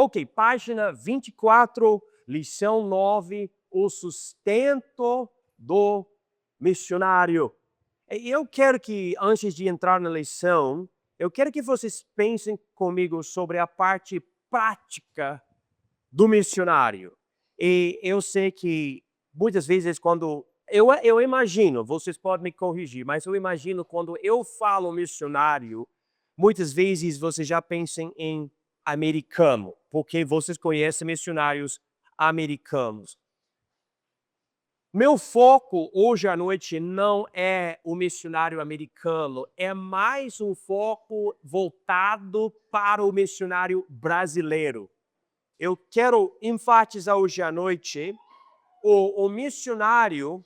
Ok, página 24, lição 9, o sustento do missionário. E eu quero que, antes de entrar na lição, eu quero que vocês pensem comigo sobre a parte prática do missionário. E eu sei que muitas vezes quando eu imagino, vocês podem me corrigir, mas eu imagino quando eu falo missionário, muitas vezes vocês já pensam em americano, porque vocês conhecem missionários americanos. Meu foco hoje à noite não é o missionário americano, é mais um foco voltado para o missionário brasileiro. Eu quero enfatizar hoje à noite o missionário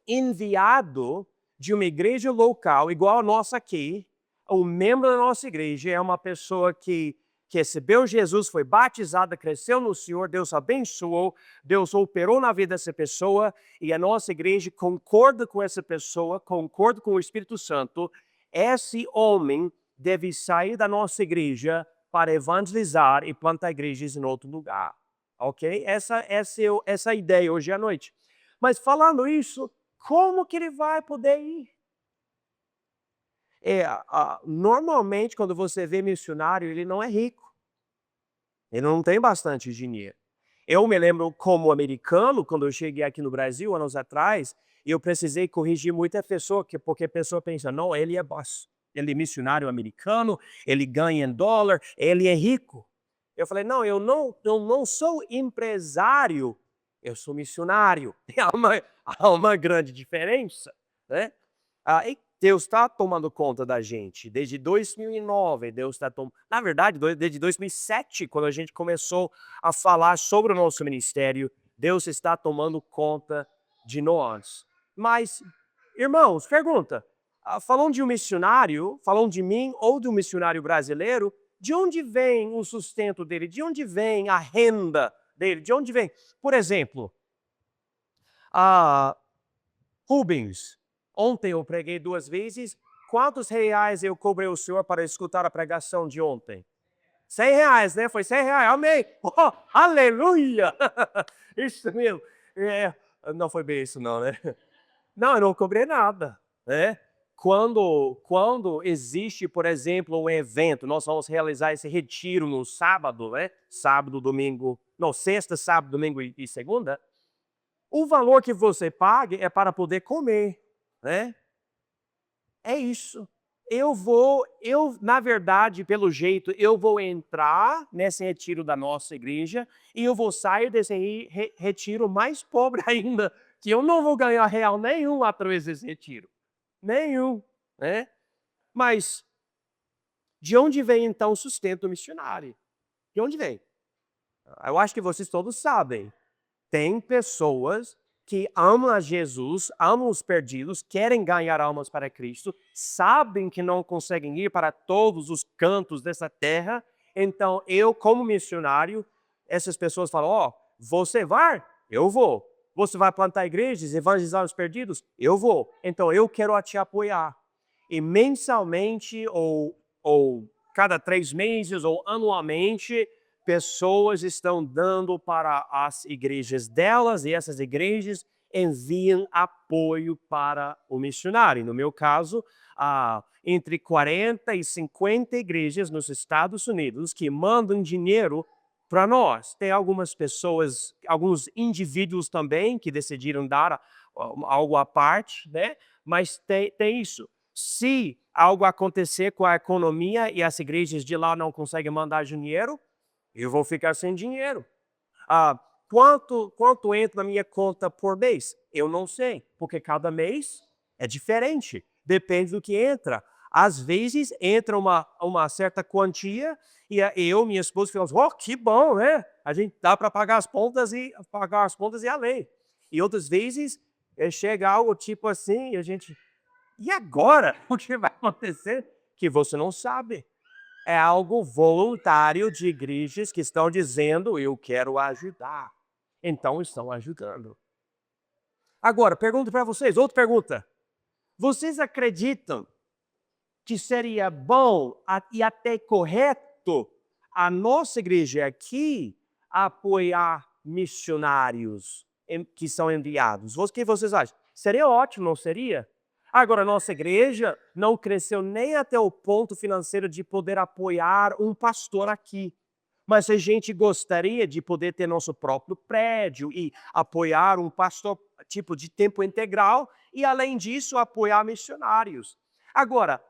enviado de uma igreja local, igual a nossa aqui. O membro da nossa igreja é uma pessoa que recebeu Jesus, foi batizada, cresceu no Senhor, Deus abençoou, Deus operou na vida dessa pessoa e a nossa igreja concorda com essa pessoa, concorda com o Espírito Santo. Esse homem deve sair da nossa igreja para evangelizar e plantar igrejas em outro lugar. Ok? Essa é a ideia hoje à noite. Mas falando isso, como que ele vai poder ir? Normalmente, quando você vê missionário, ele não é rico. Ele não tem bastante dinheiro. Eu me lembro como americano, quando eu cheguei aqui no Brasil, anos atrás, eu precisei corrigir muita pessoa, porque a pessoa pensa, não, ele é boss, ele é missionário americano, ele ganha em dólar, ele é rico. Eu falei, não, eu não sou empresário, eu sou missionário. Há uma grande diferença, né? E Deus está tomando conta da gente. Desde 2009, Deus está tomando... Na verdade, desde 2007, quando a gente começou a falar sobre o nosso ministério, Deus está tomando conta de nós. Mas, irmãos, pergunta. Falando de um missionário, falando de mim ou de um missionário brasileiro, de onde vem o sustento dele? De onde vem a renda dele? De onde vem? Por exemplo, Rubens, ontem eu preguei 2 vezes. Quantos reais eu cobrei o senhor para escutar a pregação de ontem? 100 reais, né? Foi 100 reais. Amém. Oh, aleluia! Isso mesmo. Não foi bem isso não, né? Não, eu não cobrei nada, né? Quando existe, por exemplo, um evento, nós vamos realizar esse retiro no sábado, né? Sábado, domingo, não, sexta, sábado, domingo e segunda. O valor que você pague é para poder comer, né? É isso. Na verdade, pelo jeito, eu vou entrar nesse retiro da nossa igreja e eu vou sair desse retiro mais pobre ainda, que eu não vou ganhar real nenhum através desse retiro. Nenhum, né? Mas de onde vem então o sustento missionário? De onde vem? Eu acho que vocês todos sabem. Tem pessoas que amam a Jesus, amam os perdidos, querem ganhar almas para Cristo, sabem que não conseguem ir para todos os cantos dessa terra. Então, eu, como missionário, essas pessoas falam, você vai? Eu vou. Você vai plantar igrejas, evangelizar os perdidos? Eu vou. Então, eu quero te apoiar. E mensalmente, ou cada 3 meses, ou anualmente, pessoas estão dando para as igrejas delas e essas igrejas enviam apoio para o missionário. No meu caso, entre 40 e 50 igrejas nos Estados Unidos que mandam dinheiro para nós. Tem algumas pessoas, alguns indivíduos também que decidiram dar algo à parte, né? Mas tem isso. Se algo acontecer com a economia e as igrejas de lá não conseguem mandar dinheiro, eu vou ficar sem dinheiro. Quanto entra na minha conta por mês? Eu não sei, porque cada mês é diferente. Depende do que entra. Às vezes entra uma certa quantia e eu, minha esposa, falamos, que bom, né? A gente dá para pagar as contas e além. E outras vezes chega algo tipo assim e a gente, e agora? O que vai acontecer? Que você não sabe. É algo voluntário de igrejas que estão dizendo, eu quero ajudar. Então estão ajudando. Agora, pergunto para vocês, outra pergunta. Vocês acreditam que seria bom e até correto a nossa igreja aqui apoiar missionários que são enviados. O que vocês acham? Seria ótimo, não seria? Agora, nossa igreja não cresceu nem até o ponto financeiro de poder apoiar um pastor aqui. Mas a gente gostaria de poder ter nosso próprio prédio e apoiar um pastor tipo de tempo integral e, além disso, apoiar missionários. Agora,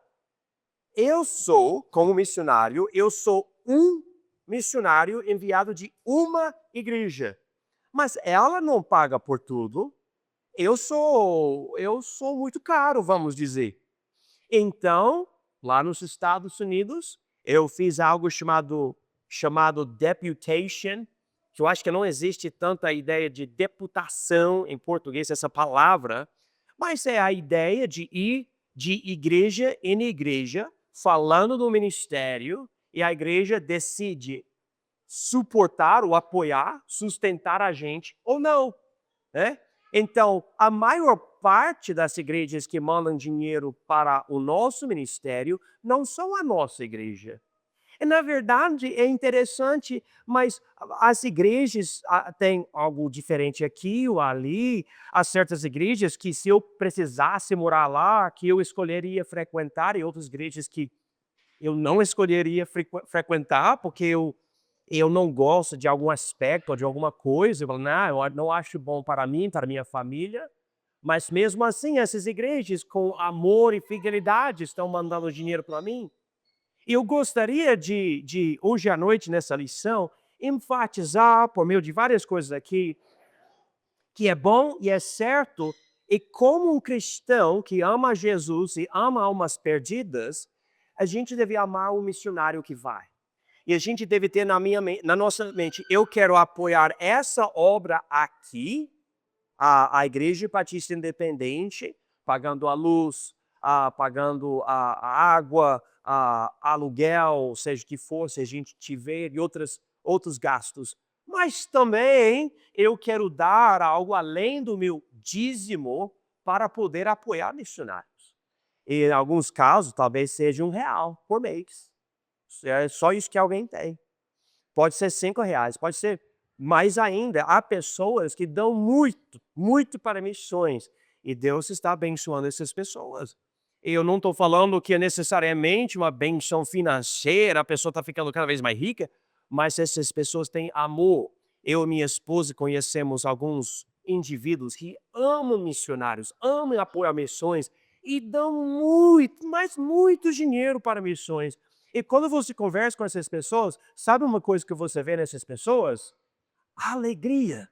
como missionário, eu sou um missionário enviado de uma igreja. Mas ela não paga por tudo. Eu sou muito caro, vamos dizer. Então, lá nos Estados Unidos, eu fiz algo chamado deputation, que eu acho que não existe tanta ideia de deputação em português, essa palavra, mas é a ideia de ir de igreja em igreja, falando do ministério, e a igreja decide suportar ou apoiar, sustentar a gente ou não, né? Então, a maior parte das igrejas que mandam dinheiro para o nosso ministério não são a nossa igreja. E, na verdade, é interessante, mas as igrejas têm algo diferente aqui ou ali. Há certas igrejas que, se eu precisasse morar lá, que eu escolheria frequentar, e outras igrejas que eu não escolheria frequentar, porque eu não gosto de algum aspecto ou de alguma coisa. Eu falo, não, eu não acho bom para mim, para minha família. Mas mesmo assim, essas igrejas, com amor e fidelidade, estão mandando dinheiro para mim. Eu gostaria de, hoje à noite, nessa lição, enfatizar, por meio de várias coisas aqui, que é bom e é certo, e como um cristão que ama Jesus e ama almas perdidas, a gente deve amar o missionário que vai. E a gente deve ter na nossa mente, eu quero apoiar essa obra aqui, a Igreja Batista Independente, pagando a luz, pagando a água, aluguel, seja o que for, se a gente tiver, e outros gastos. Mas também eu quero dar algo além do meu dízimo para poder apoiar missionários. E em alguns casos, talvez seja R$ 1 por mês. É só isso que alguém tem. Pode ser R$ 5, pode ser mais ainda. Há pessoas que dão muito, muito para missões. E Deus está abençoando essas pessoas. E eu não estou falando que é necessariamente uma benção financeira, a pessoa está ficando cada vez mais rica, mas essas pessoas têm amor. Eu e minha esposa conhecemos alguns indivíduos que amam missionários, amam apoiar missões e dão muito, mas muito dinheiro para missões. E quando você conversa com essas pessoas, sabe uma coisa que você vê nessas pessoas? Alegria.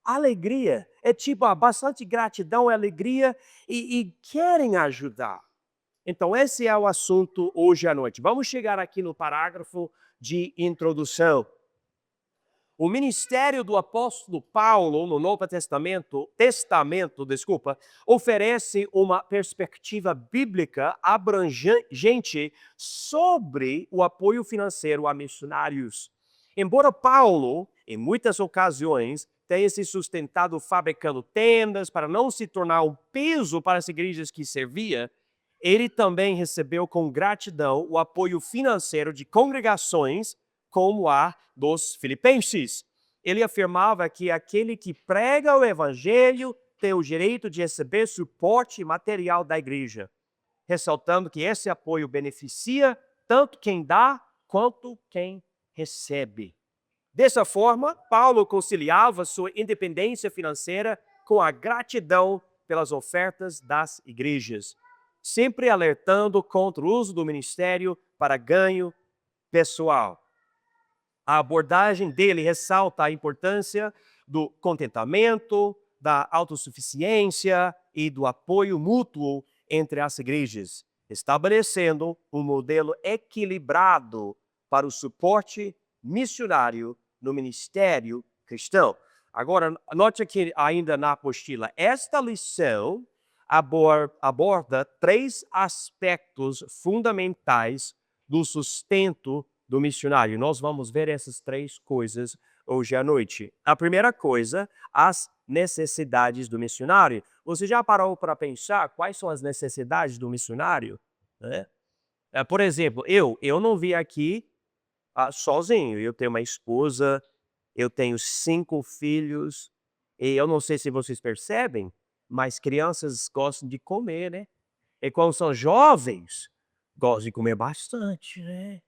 Alegria. É tipo, bastante gratidão, alegria e querem ajudar. Então, esse é o assunto hoje à noite. Vamos chegar aqui no parágrafo de introdução. O ministério do apóstolo Paulo no Novo Testamento, oferece uma perspectiva bíblica abrangente sobre o apoio financeiro a missionários. Embora Paulo, em muitas ocasiões, tenha se sustentado fabricando tendas para não se tornar um peso para as igrejas que servia, ele também recebeu com gratidão o apoio financeiro de congregações como a dos filipenses. Ele afirmava que aquele que prega o evangelho tem o direito de receber suporte material da igreja, ressaltando que esse apoio beneficia tanto quem dá quanto quem recebe. Dessa forma, Paulo conciliava sua independência financeira com a gratidão pelas ofertas das igrejas, sempre alertando contra o uso do ministério para ganho pessoal. A abordagem dele ressalta a importância do contentamento, da autossuficiência e do apoio mútuo entre as igrejas, estabelecendo um modelo equilibrado para o suporte missionário no ministério cristão. Agora, note aqui ainda na apostila, esta lição aborda 3 aspectos fundamentais do sustento do missionário. Nós vamos ver essas 3 coisas hoje à noite. A primeira coisa, as necessidades do missionário. Você já parou para pensar quais são as necessidades do missionário? Por exemplo, eu não vim aqui sozinho. Eu tenho uma esposa, eu tenho 5 filhos, e eu não sei se vocês percebem, mas crianças gostam de comer, né. E quando são jovens, gostam de comer bastante, né.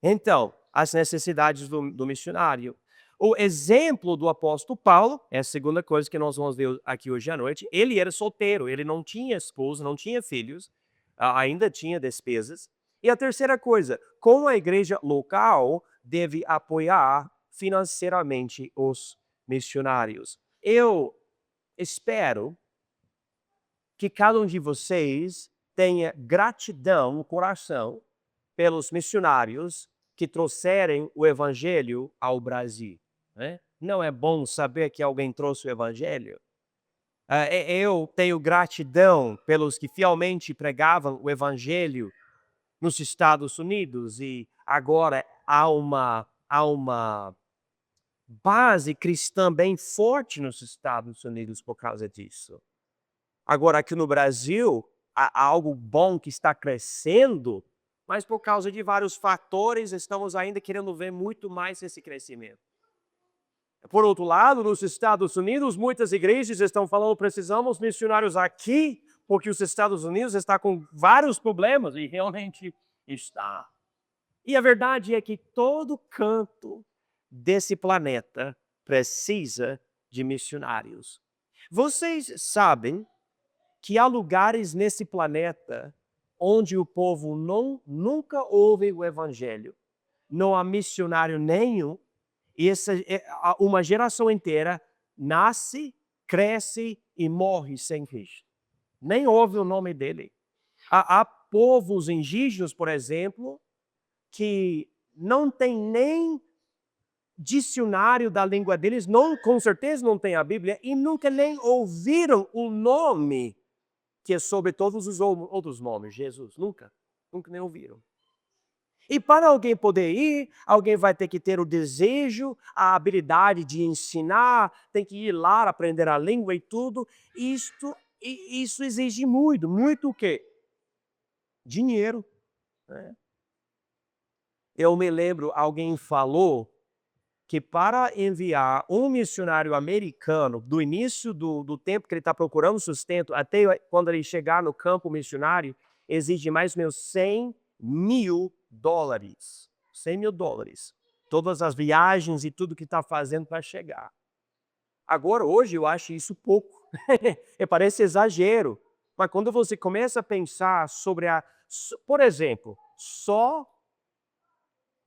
Então, as necessidades do missionário. O exemplo do apóstolo Paulo, é a segunda coisa que nós vamos ver aqui hoje à noite, ele era solteiro, ele não tinha esposa, não tinha filhos, ainda tinha despesas. E a terceira coisa, como a igreja local deve apoiar financeiramente os missionários. Eu espero que cada um de vocês tenha gratidão no coração pelos missionários que trouxeram o evangelho ao Brasil, né. Não é bom saber que alguém trouxe o evangelho? Eu tenho gratidão pelos que fielmente pregavam o evangelho nos Estados Unidos e agora há uma base cristã bem forte nos Estados Unidos por causa disso. Agora aqui no Brasil, há algo bom que está crescendo, mas por causa de vários fatores, estamos ainda querendo ver muito mais esse crescimento. Por outro lado, nos Estados Unidos, muitas igrejas estão falando: precisamos missionários aqui, porque os Estados Unidos está com vários problemas, e realmente está. E a verdade é que todo canto desse planeta precisa de missionários. Vocês sabem que há lugares nesse planeta onde o povo nunca ouve o evangelho, não há missionário nenhum, e uma geração inteira nasce, cresce e morre sem Cristo. Nem ouve o nome dele. Há povos indígenas, por exemplo, que não tem nem dicionário da língua deles, não, com certeza não tem a Bíblia, e nunca nem ouviram o nome que é sobre todos os outros nomes, Jesus. Nunca nem ouviram. E para alguém poder ir, alguém vai ter que ter o desejo, a habilidade de ensinar, tem que ir lá aprender a língua e tudo. Isso exige muito, muito o quê? Dinheiro, né? Eu me lembro, alguém falou que para enviar um missionário americano, do início do tempo que ele está procurando sustento, até quando ele chegar no campo missionário, exige mais ou menos $100.000. $100.000. Todas as viagens e tudo que está fazendo para chegar. Agora, hoje, eu acho isso pouco. Parece exagero. Mas quando você começa a pensar sobre por exemplo, só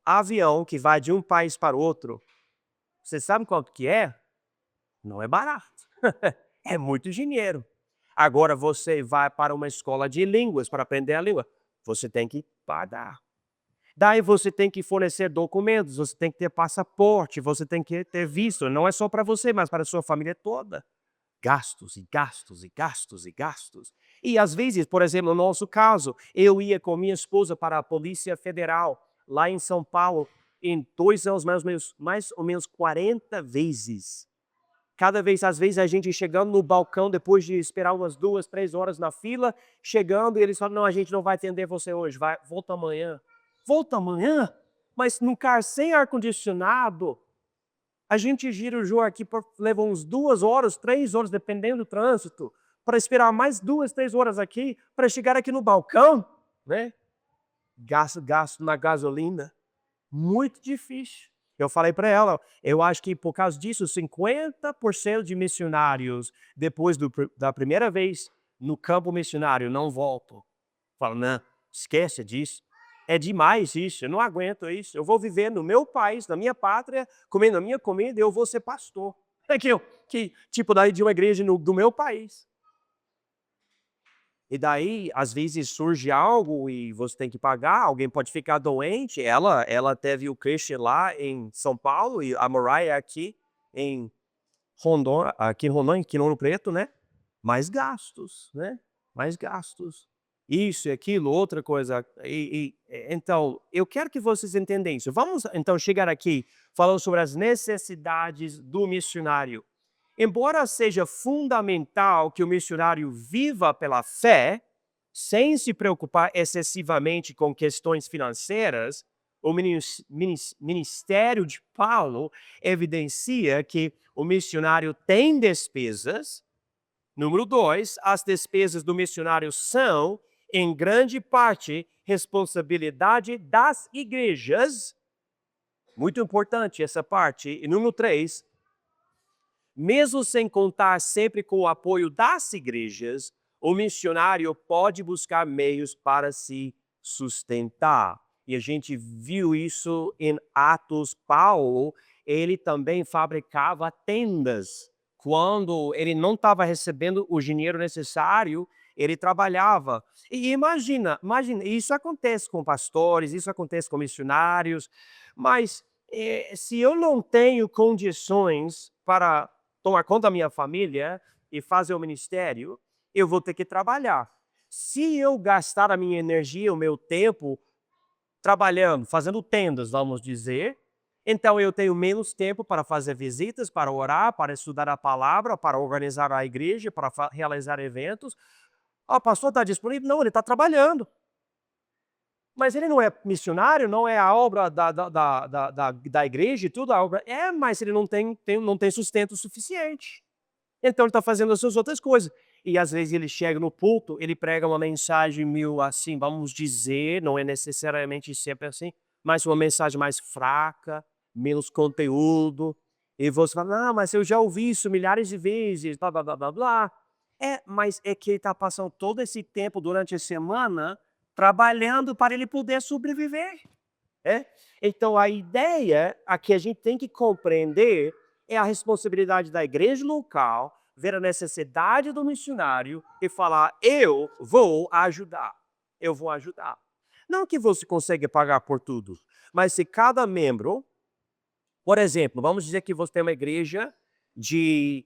avião que vai de um país para o outro, você sabe quanto que é? Não é barato. É muito dinheiro. Agora você vai para uma escola de línguas para aprender a língua, você tem que pagar. Daí você tem que fornecer documentos, você tem que ter passaporte, você tem que ter visto, não é só para você, mas para a sua família toda. Gastos e gastos e gastos e gastos. E às vezes, por exemplo, no nosso caso, eu ia com minha esposa para a Polícia Federal, lá em São Paulo, em 2 anos, mais ou menos 40 vezes. Cada vez, às vezes, a gente chegando no balcão, depois de esperar umas 2, 3 horas na fila, chegando, e eles falam: não, a gente não vai atender você hoje, volta amanhã. Volta amanhã? Mas num carro sem ar-condicionado, a gente gira o jogo aqui, leva uns 2 horas, 3 horas, dependendo do trânsito, para esperar mais 2, 3 horas aqui, para chegar aqui no balcão, né? Gasto na gasolina, muito difícil. Eu falei para ela, eu acho que por causa disso, 50% de missionários, depois da primeira vez no campo missionário, não voltam. Falo: não, esquece disso. É demais isso, eu não aguento isso. Eu vou viver no meu país, na minha pátria, comendo a minha comida, e eu vou ser pastor. Que tipo daí de uma igreja do meu país. E daí, às vezes, surge algo e você tem que pagar, alguém pode ficar doente. Ela teve o Christian lá em São Paulo e a Mariah aqui em Rondônia, aqui em Rondônia, aqui em Ouro Preto, né? Mais gastos, né? Mais gastos. Isso e aquilo, outra coisa. Então, eu quero que vocês entendam isso. Vamos, então, chegar aqui falando sobre as necessidades do missionário. Embora seja fundamental que o missionário viva pela fé, sem se preocupar excessivamente com questões financeiras, o ministério de Paulo evidencia que o missionário tem despesas. Número 2, as despesas do missionário são, em grande parte, responsabilidade das igrejas. Muito importante essa parte. E número 3, mesmo sem contar sempre com o apoio das igrejas, o missionário pode buscar meios para se sustentar. E a gente viu isso em Atos. Paulo, ele também fabricava tendas. Quando ele não estava recebendo o dinheiro necessário, ele trabalhava. E imagina, isso acontece com pastores, isso acontece com missionários, mas se eu não tenho condições para tomar conta da minha família e fazer o ministério, eu vou ter que trabalhar. Se eu gastar a minha energia, o meu tempo, trabalhando, fazendo tendas, vamos dizer, então eu tenho menos tempo para fazer visitas, para orar, para estudar a palavra, para organizar a igreja, para realizar eventos. Ah, o pastor está disponível? Não, ele está trabalhando. Mas ele não é missionário, não é a obra da igreja e tudo, a obra é, mas ele não tem sustento suficiente. Então ele está fazendo as suas outras coisas. E às vezes ele chega no púlpito, ele prega uma mensagem meio assim, vamos dizer, não é necessariamente sempre assim, mas uma mensagem mais fraca, menos conteúdo. E você fala, não, mas eu já ouvi isso milhares de vezes, blá, blá, blá, blá, blá. Mas é que ele está passando todo esse tempo durante a semana trabalhando para ele poder sobreviver. Então a ideia a que a gente tem que compreender é a responsabilidade da igreja local, ver a necessidade do missionário e falar, eu vou ajudar, eu vou ajudar. Não que você consiga pagar por tudo, mas se cada membro, por exemplo, vamos dizer que você tem uma igreja de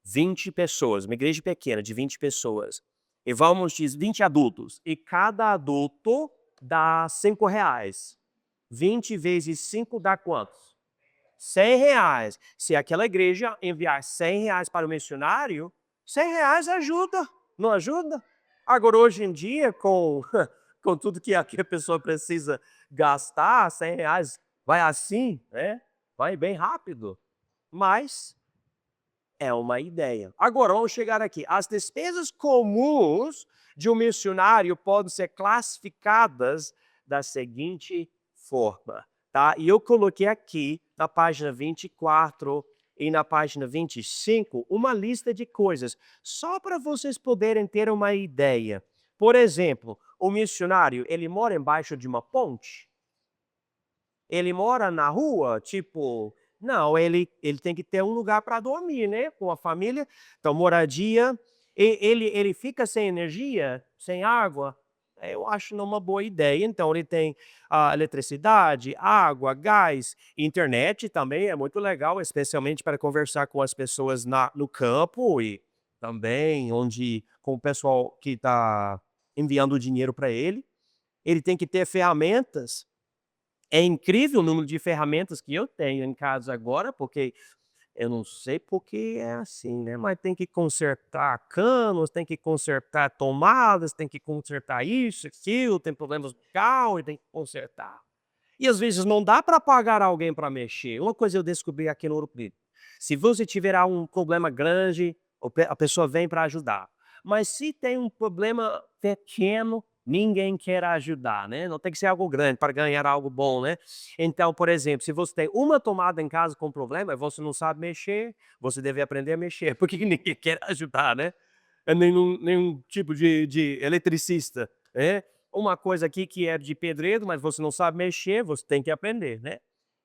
20 pessoas, uma igreja pequena de 20 pessoas, e vamos dizer 20 adultos, e cada adulto dá R$ 5. 20 vezes 5 dá quantos? R$ 100. Se aquela igreja enviar R$ 100 para o missionário, R$ 100 ajuda, não ajuda? Agora, hoje em dia, com tudo que a pessoa precisa gastar, R$ 100 vai assim, né? Vai bem rápido. Mas é uma ideia. Agora, vamos chegar aqui. As despesas comuns de um missionário podem ser classificadas da seguinte forma, tá? E eu coloquei aqui na página 24 e na página 25 uma lista de coisas, só para vocês poderem ter uma ideia. Por exemplo, o missionário, ele mora embaixo de uma ponte? Ele mora na rua, tipo, não, ele tem que ter um lugar para dormir, né, com a família. Então, moradia, ele fica sem energia, sem água, eu acho não uma boa ideia. Então ele tem eletricidade, água, gás, internet também é muito legal, especialmente para conversar com as pessoas no campo e também com o pessoal que está enviando dinheiro para ele. Ele tem que ter ferramentas. É incrível o número de ferramentas que eu tenho em casa agora, porque eu não sei porque é assim, né, mas tem que consertar canos, tem que consertar tomadas, tem que consertar isso, aquilo, tem problemas no carro e tem que consertar. E às vezes não dá para pagar alguém para mexer. Uma coisa eu descobri aqui no Ouro Preto, se você tiver um problema grande, a pessoa vem para ajudar. Mas se tem um problema pequeno, ninguém quer ajudar, né? Não tem que ser algo grande para ganhar algo bom, né? Então, por exemplo, se você tem uma tomada em casa com problema e você não sabe mexer, você deve aprender a mexer, porque ninguém quer ajudar, né? Nenhum tipo de eletricista, né? Uma coisa aqui que é de pedreiro, mas você não sabe mexer, você tem que aprender, né?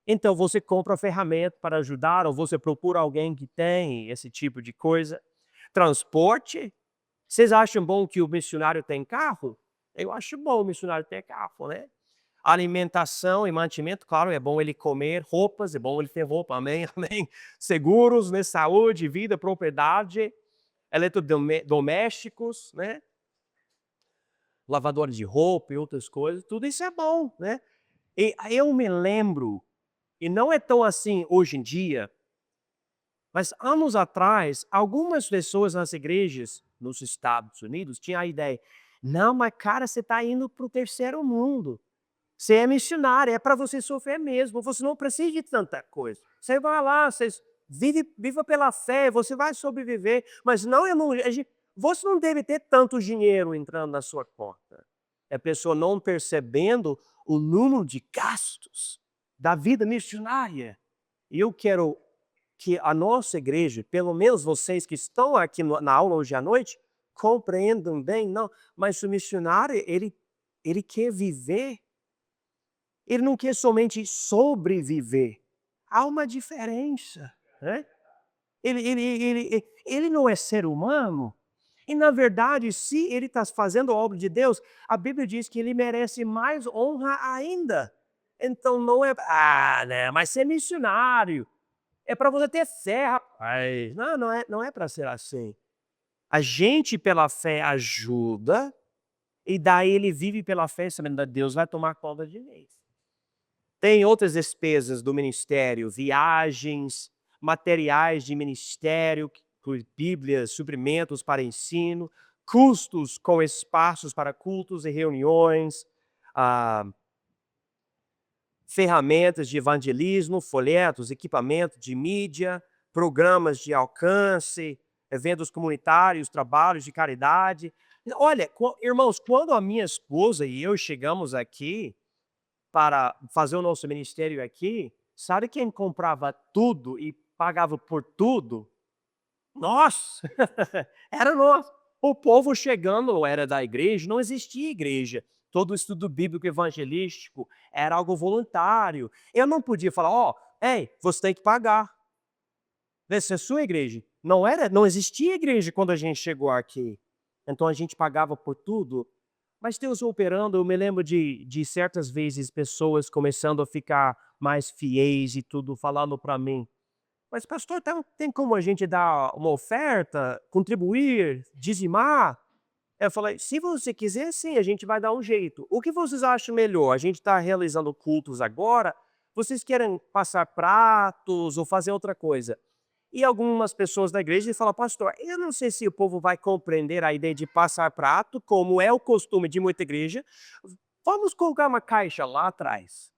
Então você compra ferramenta para ajudar, ou você procura alguém que tem esse tipo de coisa. Transporte. Vocês acham bom que o missionário tem carro? Eu acho bom o missionário ter carro, né? Alimentação e mantimento, claro, é bom ele comer, roupas, é bom ele ter roupa, amém, amém. Seguros, né? Saúde, vida, propriedade, eletrodomésticos, né? Lavador de roupa e outras coisas, tudo isso é bom, né? E eu me lembro, e não é tão assim hoje em dia, mas anos atrás, algumas pessoas nas igrejas nos Estados Unidos tinham a ideia, não, mas cara, você está indo para o terceiro mundo. Você é missionário, é para você sofrer mesmo. Você não precisa de tanta coisa. Você vai lá, você viva pela fé, você vai sobreviver. Mas não é você não deve ter tanto dinheiro entrando na sua conta. É a pessoa não percebendo o número de gastos da vida missionária. E eu quero que a nossa igreja, pelo menos vocês que estão aqui na aula hoje à noite, compreendam bem, não, mas o missionário, ele quer viver, ele não quer somente sobreviver. Há uma diferença, né? Ele não é ser humano. E, na verdade, se ele está fazendo a obra de Deus, a Bíblia diz que ele merece mais honra ainda. Então não é, né, mas ser missionário é para você ter fé, rapaz. Não, não é para ser assim. A gente, pela fé, ajuda, e daí ele vive pela fé, sabendo que Deus vai tomar conta de mim. Tem outras despesas do ministério, viagens, materiais de ministério, Bíblias, suprimentos para ensino, custos com espaços para cultos e reuniões, ah, ferramentas de evangelismo, folhetos, equipamento de mídia, programas de alcance, eventos comunitários, trabalhos de caridade. Olha, irmãos, quando a minha esposa e eu chegamos aqui para fazer o nosso ministério aqui, sabe quem comprava tudo e pagava por tudo? Nós! Era nós. O povo chegando era da igreja, não existia igreja. Todo o estudo bíblico evangelístico era algo voluntário. Eu não podia falar, ei, você tem que pagar. Essa é a sua igreja. Não existia igreja quando a gente chegou aqui. Então a gente pagava por tudo. Mas Deus operando, eu me lembro de certas vezes pessoas começando a ficar mais fiéis e tudo, falando para mim, mas pastor, tem como a gente dar uma oferta, contribuir, dizimar? Eu falei, se você quiser, sim, a gente vai dar um jeito. O que vocês acham melhor? A gente está realizando cultos agora, vocês querem passar pratos ou fazer outra coisa? E algumas pessoas da igreja falam, pastor, eu não sei se o povo vai compreender a ideia de passar prato, como é o costume de muita igreja. Vamos colocar uma caixa lá atrás.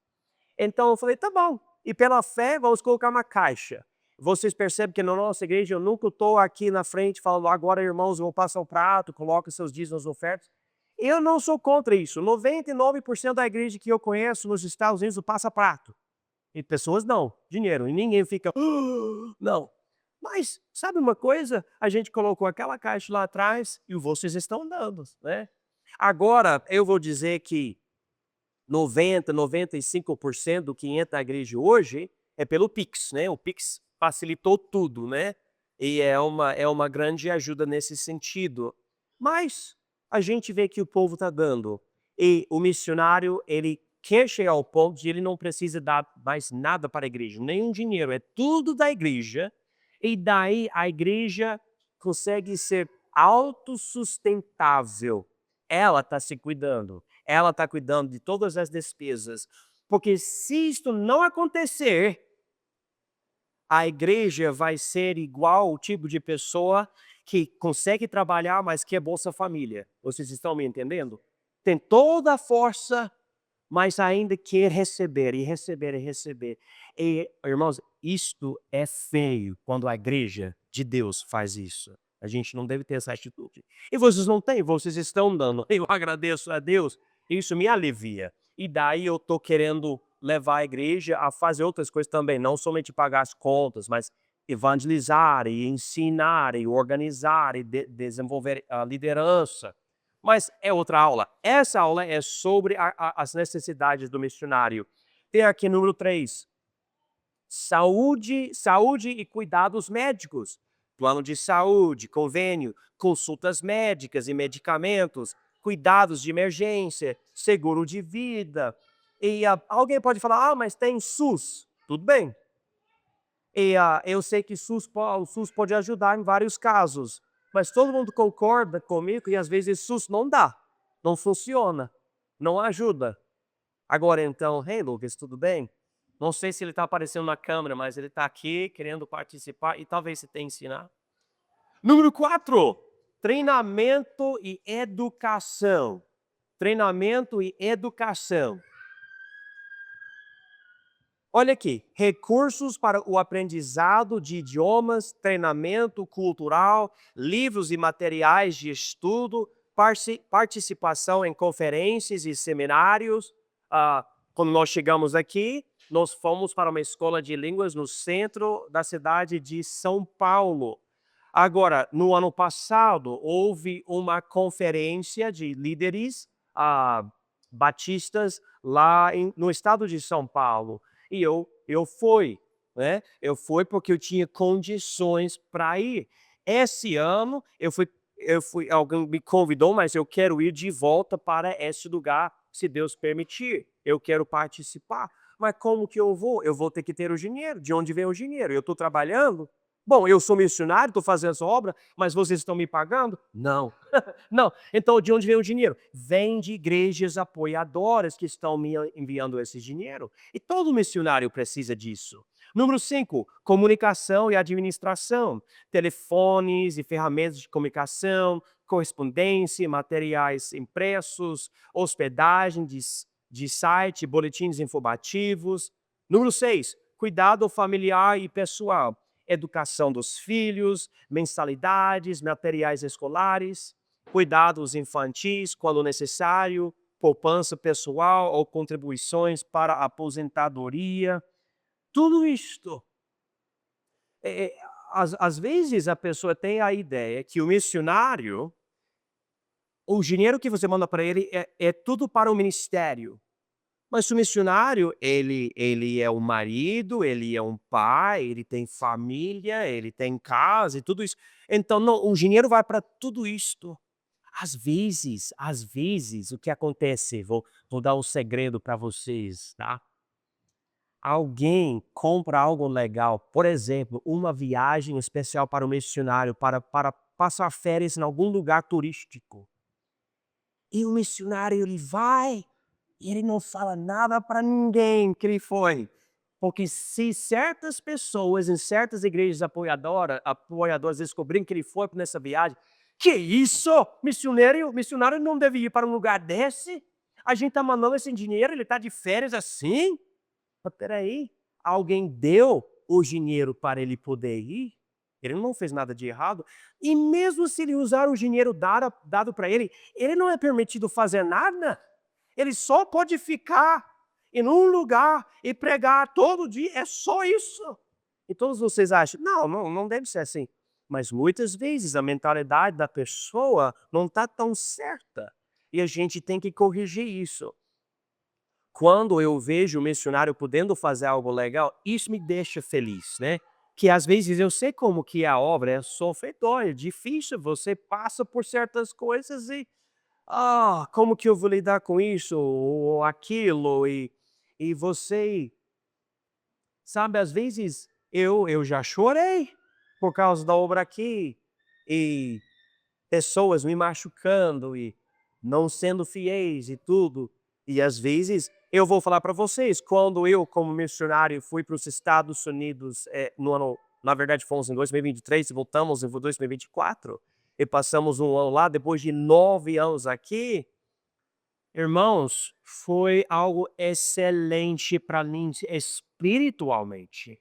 Então eu falei, tá bom. E pela fé, vamos colocar uma caixa. Vocês percebem que na nossa igreja eu nunca estou aqui na frente falando, agora irmãos, vou passar o prato, coloca seus dízimos nas ofertas. Eu não sou contra isso. 99% da igreja que eu conheço nos Estados Unidos passa prato. E pessoas não, dinheiro. E ninguém fica, não. Mas, sabe uma coisa? A gente colocou aquela caixa lá atrás e vocês estão dando, né? Agora, eu vou dizer que 95% do que entra na igreja hoje é pelo Pix, né? O Pix facilitou tudo, né? E é uma grande ajuda nesse sentido. Mas a gente vê que o povo está dando. E o missionário, ele quer chegar ao ponto de ele não precisa dar mais nada para a igreja, nenhum dinheiro, é tudo da igreja. E daí a igreja consegue ser autossustentável. Ela está se cuidando, ela está cuidando de todas as despesas. Porque se isto não acontecer, a igreja vai ser igual o tipo de pessoa que consegue trabalhar, mas que é Bolsa Família. Vocês estão me entendendo? Tem toda a força, mas ainda quer receber e receber e receber. E, irmãos, isto é feio quando a igreja de Deus faz isso. A gente não deve ter essa atitude. E vocês não têm, vocês estão dando. Eu agradeço a Deus, isso me alivia. E daí eu estou querendo levar a igreja a fazer outras coisas também, não somente pagar as contas, mas evangelizar e ensinar e organizar e desenvolver a liderança. Mas é outra aula. Essa aula é sobre as necessidades do missionário. Tem aqui número 3. Saúde e cuidados médicos. Plano de saúde, convênio, consultas médicas e medicamentos, cuidados de emergência, seguro de vida. E alguém pode falar, mas tem SUS. Tudo bem. E eu sei que o SUS pode ajudar em vários casos. Mas todo mundo concorda comigo que às vezes SUS não dá, não funciona, não ajuda. Agora então, hey Lucas, tudo bem? Não sei se ele está aparecendo na câmera, mas ele está aqui querendo participar e talvez você tenha ensinar. Número 4, treinamento e educação. Treinamento e educação. Olha aqui, recursos para o aprendizado de idiomas, treinamento cultural, livros e materiais de estudo, participação em conferências e seminários. Quando nós chegamos aqui, nós fomos para uma escola de línguas no centro da cidade de São Paulo. Agora, no ano passado, houve uma conferência de líderes batistas lá no estado de São Paulo. E eu fui, né? Eu fui porque eu tinha condições para ir. Esse ano alguém me convidou, mas eu quero ir de volta para esse lugar, se Deus permitir. Eu quero participar. Mas como que eu vou? Eu vou ter que ter o dinheiro. De onde vem o dinheiro? Eu estou trabalhando? Bom, eu sou missionário, estou fazendo essa obra, mas vocês estão me pagando? Não. Não. Então, de onde vem o dinheiro? Vem de igrejas apoiadoras que estão me enviando esse dinheiro. E todo missionário precisa disso. Número 5, comunicação e administração. Telefones e ferramentas de comunicação, correspondência, materiais impressos, hospedagem de site, boletins informativos. Número 6, cuidado familiar e pessoal. Educação dos filhos, mensalidades, materiais escolares, cuidados infantis quando necessário, poupança pessoal ou contribuições para a aposentadoria. Tudo isto. Às vezes a pessoa tem a ideia que o missionário, o dinheiro que você manda para ele é tudo para o ministério. Mas o missionário, ele é um marido, ele é um pai, ele tem família, ele tem casa e tudo isso. Então não, o dinheiro vai para tudo isto. Às vezes, o que acontece, vou dar um segredo para vocês, tá? Alguém compra algo legal, por exemplo, uma viagem especial para o missionário, para passar férias em algum lugar turístico. E o missionário ele vai e ele não fala nada para ninguém que ele foi. Porque se certas pessoas em certas igrejas apoiadoras descobrirem que ele foi nessa viagem, que isso? Missionário não deve ir para um lugar desse? A gente está mandando esse dinheiro, ele está de férias assim? Mas peraí, alguém deu o dinheiro para ele poder ir? Ele não fez nada de errado. E mesmo se ele usar o dinheiro dado para ele não é permitido fazer nada. Ele só pode ficar em um lugar e pregar todo dia. É só isso. E todos vocês acham, não deve ser assim. Mas muitas vezes a mentalidade da pessoa não está tão certa. E a gente tem que corrigir isso. Quando eu vejo o missionário podendo fazer algo legal, isso me deixa feliz, né? Que às vezes eu sei como que a obra é sofredora, é difícil, você passa por certas coisas e como que eu vou lidar com isso ou aquilo e você, sabe, às vezes eu já chorei por causa da obra aqui e pessoas me machucando e não sendo fiéis e tudo. E às vezes eu vou falar para vocês, quando eu como missionário fui para os Estados Unidos, no ano na verdade fomos em 2023 e voltamos em 2024, e passamos um ano lá, depois de 9 anos aqui, irmãos, foi algo excelente para mim espiritualmente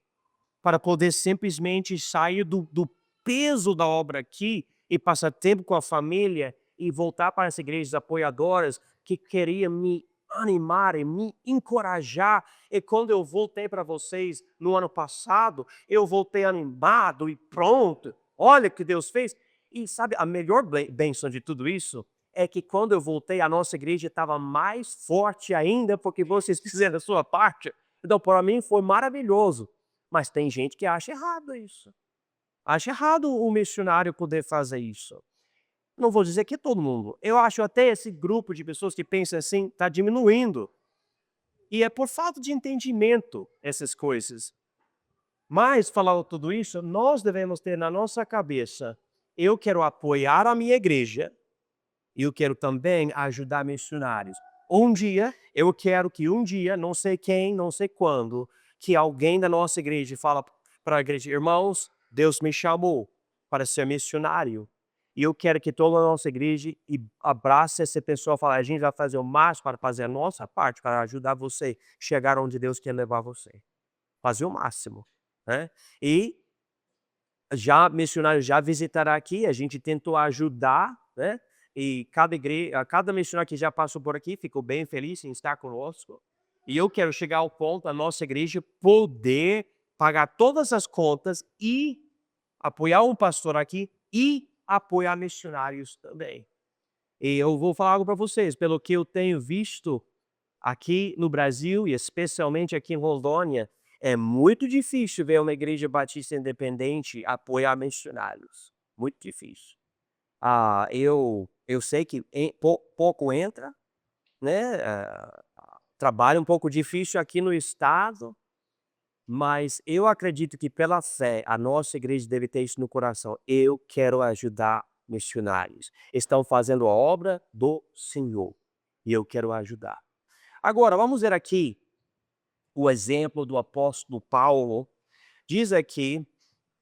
para poder simplesmente sair do peso da obra aqui e passar tempo com a família e voltar para as igrejas apoiadoras que queriam me animar e me encorajar. E quando eu voltei para vocês no ano passado, eu voltei animado e pronto. Olha o que Deus fez. E sabe, a melhor bênção de tudo isso é que quando eu voltei, a nossa igreja estava mais forte ainda, porque vocês fizeram a sua parte. Então, para mim, foi maravilhoso. Mas tem gente que acha errado isso. Acha errado o missionário poder fazer isso. Não vou dizer que é todo mundo. Eu acho até esse grupo de pessoas que pensam assim está diminuindo. E é por falta de entendimento essas coisas. Mas, falando tudo isso, nós devemos ter na nossa cabeça, eu quero apoiar a minha igreja, e eu quero também ajudar missionários. Eu quero que um dia, não sei quem, não sei quando, que alguém da nossa igreja fala para a igreja, irmãos, Deus me chamou para ser missionário. E eu quero que toda a nossa igreja abrace essa pessoa e fale, a gente vai fazer o máximo para fazer a nossa parte, para ajudar você a chegar onde Deus quer levar você. fazer o máximo, né. E já missionário já visitará aqui, a gente tentou ajudar, né, e cada missionário que já passou por aqui ficou bem feliz em estar conosco. E eu quero chegar ao ponto a nossa igreja poder pagar todas as contas e apoiar um pastor aqui e apoiar missionários também. E eu vou falar algo para vocês, pelo que eu tenho visto aqui no Brasil e especialmente aqui em Rondônia, é muito difícil ver uma igreja batista independente apoiar missionários, muito difícil. Eu sei que pouco entra, né, trabalho um pouco difícil aqui no estado, mas eu acredito que pela fé, a nossa igreja deve ter isso no coração. Eu quero ajudar missionários. Estão fazendo a obra do Senhor e eu quero ajudar. Agora, vamos ver aqui o exemplo do apóstolo Paulo. Diz aqui,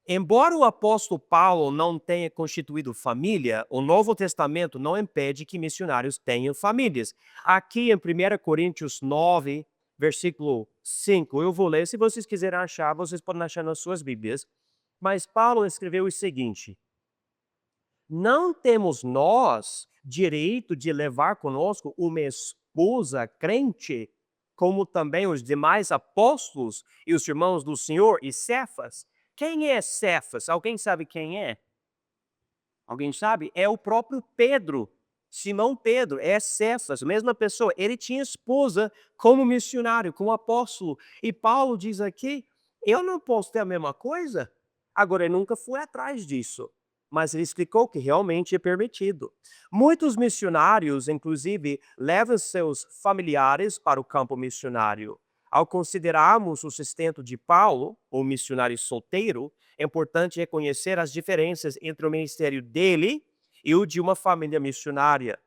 embora o apóstolo Paulo não tenha constituído família, o Novo Testamento não impede que missionários tenham famílias. Aqui em 1 Coríntios 9, versículo 5, eu vou ler, se vocês quiserem achar, vocês podem achar nas suas Bíblias. Mas Paulo escreveu o seguinte: não temos nós direito de levar conosco uma esposa crente, como também os demais apóstolos e os irmãos do Senhor e Cefas? Quem é Cefas? Alguém sabe quem é? Alguém sabe? É o próprio Pedro. Simão Pedro, é Cefas, mesma pessoa. Ele tinha esposa como missionário, como apóstolo. E Paulo diz aqui, eu não posso ter a mesma coisa? Agora, ele nunca foi atrás disso, mas ele explicou que realmente é permitido. Muitos missionários, inclusive, levam seus familiares para o campo missionário. Ao considerarmos o sustento de Paulo, o missionário solteiro, é importante reconhecer as diferenças entre o ministério dele e o de uma família missionária.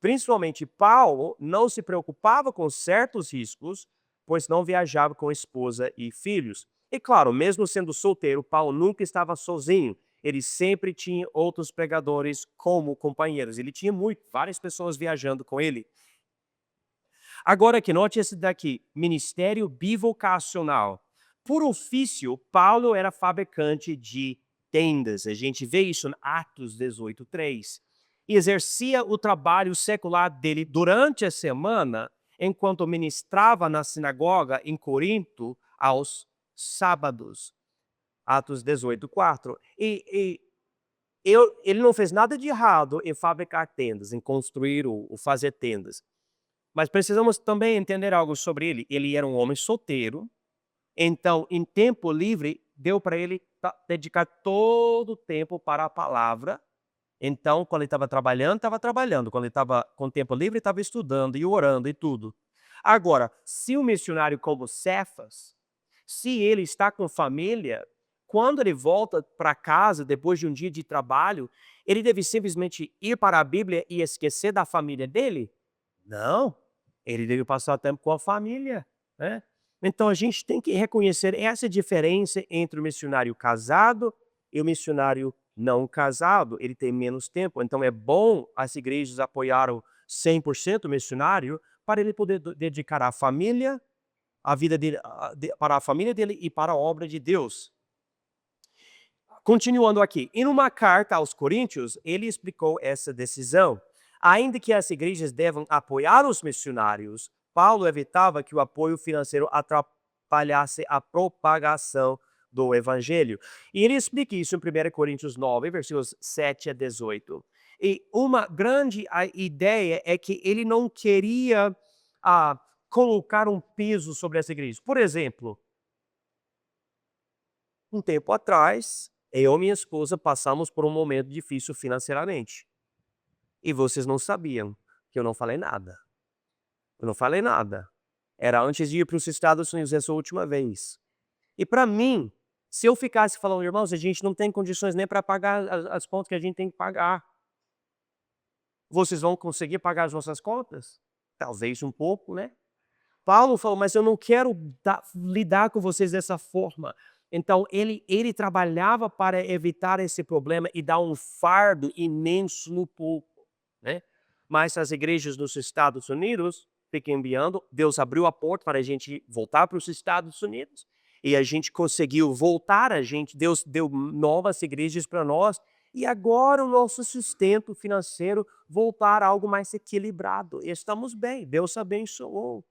Principalmente Paulo não se preocupava com certos riscos, pois não viajava com esposa e filhos. E claro, mesmo sendo solteiro, Paulo nunca estava sozinho. Ele sempre tinha outros pregadores como companheiros. Ele tinha várias pessoas viajando com ele. Agora que note esse daqui, ministério bivocacional. Por ofício, Paulo era fabricante de tendas. A gente vê isso em Atos 18:3. E exercia o trabalho secular dele durante a semana, enquanto ministrava na sinagoga em Corinto aos sábados. Atos 18:4. Ele não fez nada de errado em fabricar tendas, em construir ou fazer tendas. Mas precisamos também entender algo sobre ele. Ele era um homem solteiro, então, em tempo livre, deu para ele dedicar todo o tempo para a palavra. Então, quando ele estava trabalhando, estava trabalhando. Quando ele estava com tempo livre, estava estudando e orando e tudo. Agora, se o missionário como Cefas, se ele está com família, quando ele volta para casa depois de um dia de trabalho, ele deve simplesmente ir para a Bíblia e esquecer da família dele? Não, ele deve passar tempo com a família, né. Então a gente tem que reconhecer essa diferença entre o missionário casado e o missionário não casado, ele tem menos tempo, então é bom as igrejas apoiarem 100% o missionário, para ele poder dedicar à família, a vida dele para a família dele e para a obra de Deus. Continuando aqui, em uma carta aos Coríntios, ele explicou essa decisão. Ainda que as igrejas devam apoiar os missionários, Paulo evitava que o apoio financeiro atrapalhasse a propagação do evangelho. E ele explica isso em 1 Coríntios 9, versículos 7 a 18. E uma grande ideia é que ele não queria colocar um peso sobre essa igreja. Por exemplo, um tempo atrás, eu e minha esposa passamos por um momento difícil financeiramente. E vocês não sabiam que eu não falei nada. Eu não falei nada. Era antes de ir para os Estados Unidos essa última vez. E para mim, se eu ficasse falando, irmãos, a gente não tem condições nem para pagar as contas que a gente tem que pagar. Vocês vão conseguir pagar as nossas contas? Talvez um pouco, né? Paulo falou, mas eu não quero lidar com vocês dessa forma. Então, ele trabalhava para evitar esse problema e dar um fardo imenso no povo, né? Mas as igrejas nos Estados Unidos ficam enviando, Deus abriu a porta para a gente voltar para os Estados Unidos, e a gente conseguiu voltar, Deus deu novas igrejas para nós, e agora o nosso sustento financeiro voltar a algo mais equilibrado. Estamos bem, Deus abençoou.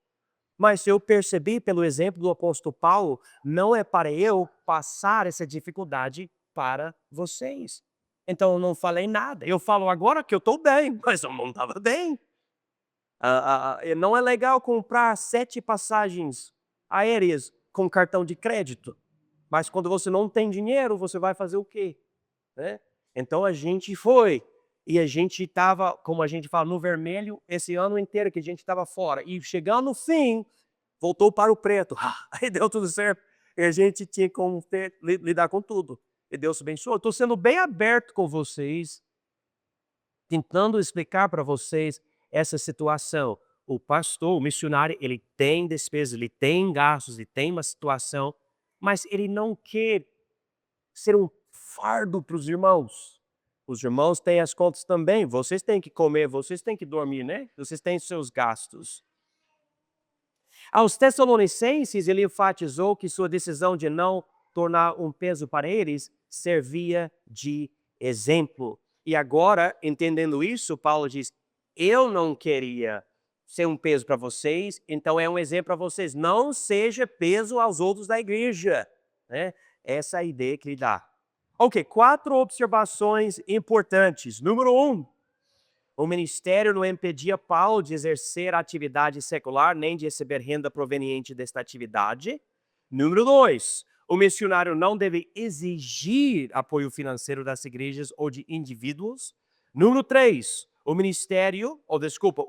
Mas eu percebi pelo exemplo do apóstolo Paulo, não é para eu passar essa dificuldade para vocês. Então eu não falei nada. Eu falo agora que eu estou bem, mas eu não estava bem. Não é legal comprar 7 passagens aéreas com cartão de crédito. Mas quando você não tem dinheiro, você vai fazer o quê? Né? Então a gente foi. E a gente estava, como a gente fala, no vermelho esse ano inteiro que a gente estava fora. E chegando no fim, voltou para o preto. Aí deu tudo certo. E a gente tinha como lidar com tudo. E Deus abençoou. Estou sendo bem aberto com vocês, tentando explicar para vocês essa situação. O pastor, o missionário, ele tem despesas, ele tem gastos, ele tem uma situação, mas ele não quer ser um fardo para os irmãos. Os irmãos têm as contas também, vocês têm que comer, vocês têm que dormir, né? Vocês têm seus gastos. Aos Tessalonicenses, ele enfatizou que sua decisão de não tornar um peso para eles servia de exemplo. E agora, entendendo isso, Paulo diz: eu não queria ser um peso para vocês, então é um exemplo para vocês. Não seja peso aos outros da igreja. Né? Essa é a ideia que ele dá. Ok, 4 observações importantes. Número 1. O ministério não impedia Paulo de exercer atividade secular, nem de receber renda proveniente desta atividade. Número 2. O missionário não deve exigir apoio financeiro das igrejas ou de indivíduos. Número 3. O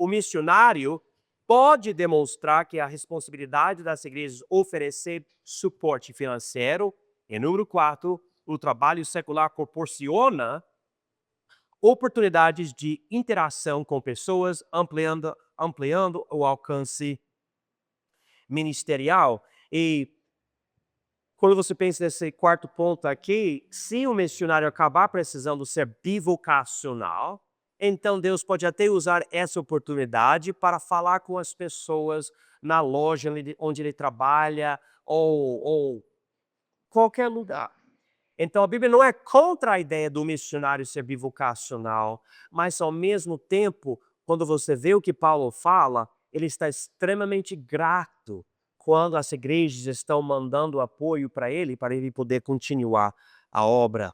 missionário pode demonstrar que a responsabilidade das igrejas oferecer suporte financeiro. E número 4. O trabalho secular proporciona oportunidades de interação com pessoas, ampliando o alcance ministerial. E quando você pensa nesse quarto ponto aqui, se o missionário acabar precisando ser bivocacional, então Deus pode até usar essa oportunidade para falar com as pessoas na loja onde ele trabalha ou qualquer lugar. Então a Bíblia não é contra a ideia do missionário ser bivocacional, mas ao mesmo tempo, quando você vê o que Paulo fala, ele está extremamente grato quando as igrejas estão mandando apoio para ele poder continuar a obra.